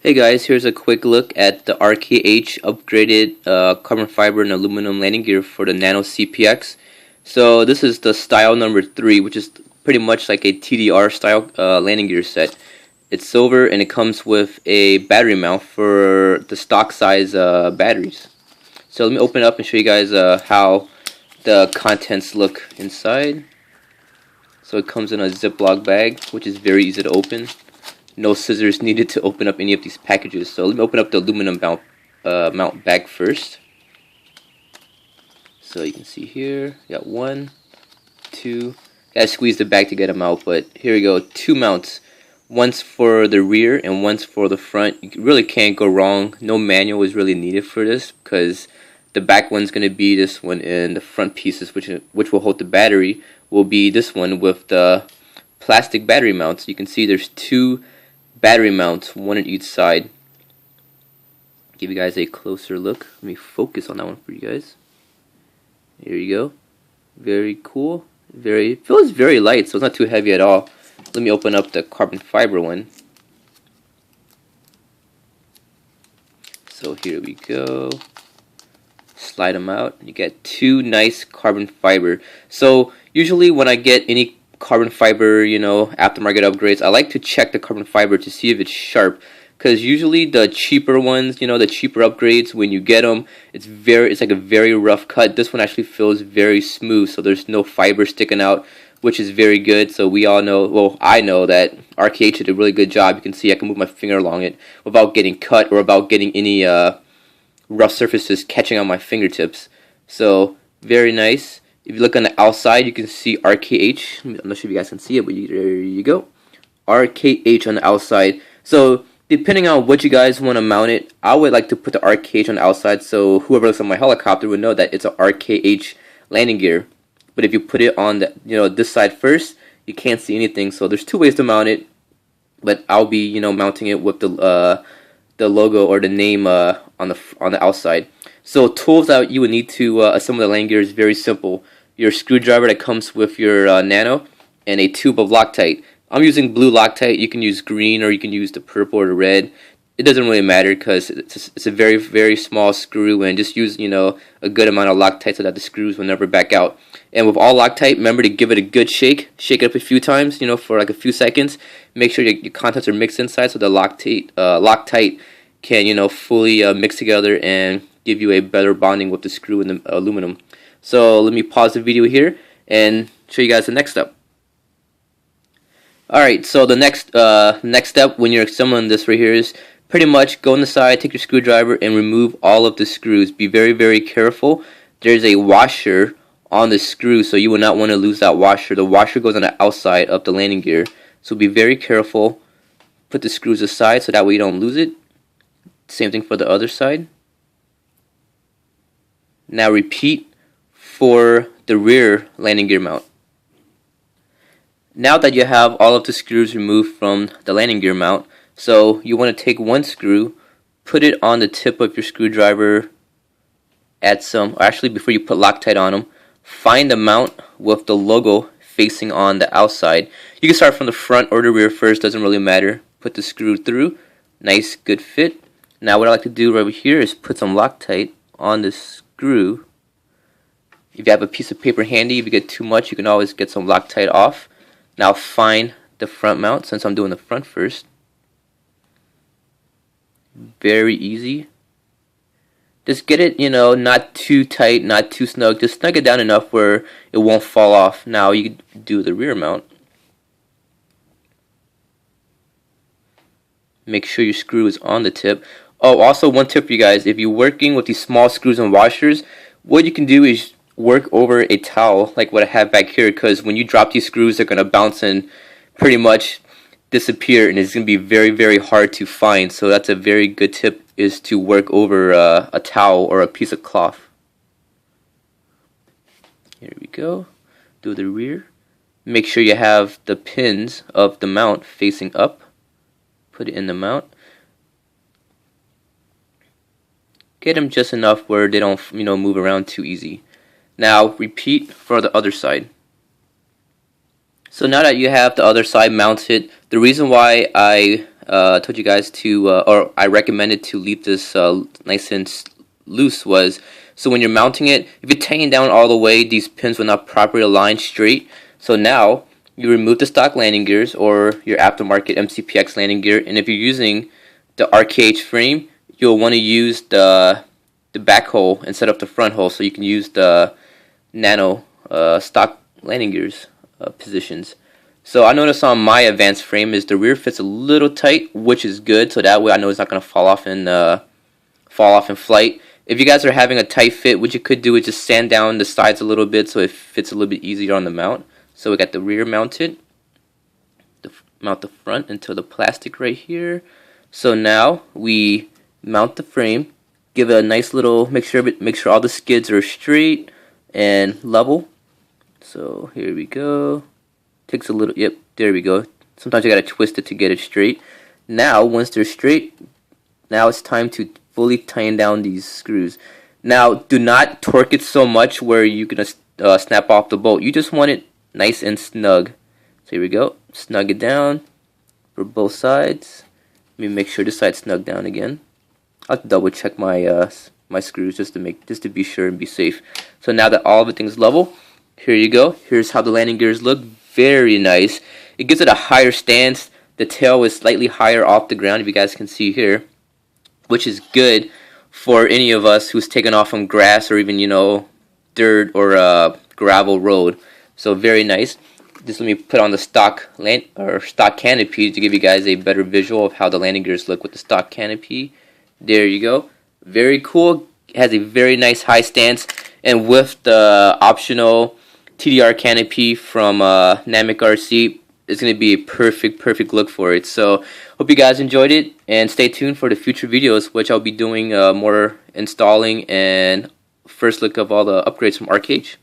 Hey guys, here's a quick look at the RKH upgraded carbon fiber and aluminum landing gear for the Nano CPX. So this is the style number 3, which is pretty much like a TDR style landing gear set. It's silver and it comes with a battery mount for the stock size batteries. So let me open it up and show you guys how the contents look inside. So it comes in a Ziploc bag, which is very easy to open. No scissors needed to open up any of these packages. So let me open up the aluminum mount bag first. So you can see here, you got 1, 2. Gotta squeeze the bag to get them out, but here we go. 2 mounts. One's for the rear and one's for the front. You really can't go wrong. No manual is really needed for this because the back one's gonna be this one, and the front pieces, which will hold the battery, will be this one with the plastic battery mounts. You can see there's 2 battery mounts, one on each side. Give you guys a closer look. Let me focus on that one for you guys. Here you go. Very cool. It feels very light, so it's not too heavy at all. Let me open up the carbon fiber one. So here we go. Slide them out. You get 2 nice carbon fiber. So usually when I get any carbon fiber, aftermarket upgrades, I like to check the carbon fiber to see if it's sharp, because usually the cheaper ones, the cheaper upgrades, when you get them, it's like a very rough cut. This one actually feels very smooth, so there's no fiber sticking out, which is very good. So we all know, well, I know that RKH did a really good job. You can see I can move my finger along it without getting cut or without getting any rough surfaces catching on my fingertips. So very nice. If you look on the outside, you can see RKH. I'm not sure if you guys can see it, but there you go. RKH on the outside. So depending on what you guys want to mount it, I would like to put the RKH on the outside so whoever looks on my helicopter would know that it's a RKH landing gear. But if you put it on the, this side first, you can't see anything. So there's 2 ways to mount it, but I'll be, mounting it with the logo or the name on the outside. So tools that you would need to assemble the landing gear is very simple. Your screwdriver that comes with your Nano, and a tube of Loctite. I'm using blue Loctite. You can use green, or you can use the purple or the red. It doesn't really matter because it's a very, very small screw, and just use a good amount of Loctite so that the screws will never back out. And with all Loctite, remember to give it a good shake. Shake it up a few times, for like a few seconds. Make sure your contents are mixed inside so the Loctite can fully mix together and give you a better bonding with the screw and the aluminum. So let me pause the video here and show you guys the next step. Alright, so the next step when you're assembling this right here is pretty much go on the side, take your screwdriver, and remove all of the screws. Be very, very careful. There's a washer on the screw, so you will not want to lose that washer. The washer goes on the outside of the landing gear, so be very careful. Put the screws aside so that way you don't lose it. Same thing for the other side. Now repeat for the rear landing gear mount. Now that you have all of the screws removed from the landing gear mount, so you want to take one screw, put it on the tip of your screwdriver, actually before you put Loctite on them, find the mount with the logo facing on the outside. You can start from the front or the rear first, doesn't really matter. Put the screw through, nice good fit. Now what I like to do right here is put some Loctite on the screw. If you have a piece of paper handy, if you get too much, you can always get some Loctite off. Now find the front mount, since I'm doing the front first. Very easy. Just get it, not too tight, not too snug. Just snug it down enough where it won't fall off. Now you can do the rear mount. Make sure your screw is on the tip. Oh, also one tip for you guys. If you're working with these small screws and washers, what you can do is work over a towel like what I have back here, because when you drop these screws, they're going to bounce and pretty much disappear, and it's going to be very, very hard to find. So that's a very good tip, is to work over a towel or a piece of cloth. Here we go. Do the rear. Make sure you have the pins of the mount facing up. Put it in the mount. Get them just enough where they don't move around too easy. Now repeat for the other side. So now that you have the other side mounted, the reason why I told you guys to, or I recommended to leave this nice and loose was, so when you're mounting it, if you tighten down all the way, these pins will not properly align straight. So now you remove the stock landing gears or your aftermarket MCPX landing gear, and if you're using the RKH frame, you'll want to use the back hole instead of the front hole, so you can use the Nano stock landing gears positions. So I noticed on my advanced frame is the rear fits a little tight, which is good. So that way I know it's not going to fall off in flight. If you guys are having a tight fit, what you could do is just sand down the sides a little bit so it fits a little bit easier on the mount. So we got the rear mounted. Mount the front into the plastic right here. So now we mount the frame, give it a nice little, make sure all the skids are straight and level. So here we go. Takes a little, yep, there we go. Sometimes you gotta twist it to get it straight. Now, once they're straight, now it's time to fully tighten down these screws. Now, do not torque it so much where you're gonna snap off the bolt. You just want it nice and snug. So here we go. Snug it down for both sides. Let me make sure this side's snug down again. I'll double check my my screws just to be sure and be safe. So now that all of everything's level, here you go. Here's how the landing gears look. Very nice. It gives it a higher stance. The tail is slightly higher off the ground, if you guys can see here, which is good for any of us who's taken off from grass or even, you know, dirt or gravel road. So very nice. Just let me put on the stock canopy to give you guys a better visual of how the landing gears look with the stock canopy. There you go. Very cool. It has a very nice high stance, and with the optional TDR canopy from Namek RC, it's going to be a perfect look for it. So hope you guys enjoyed it, and stay tuned for the future videos, which I'll be doing more installing and first look of all the upgrades from RKH.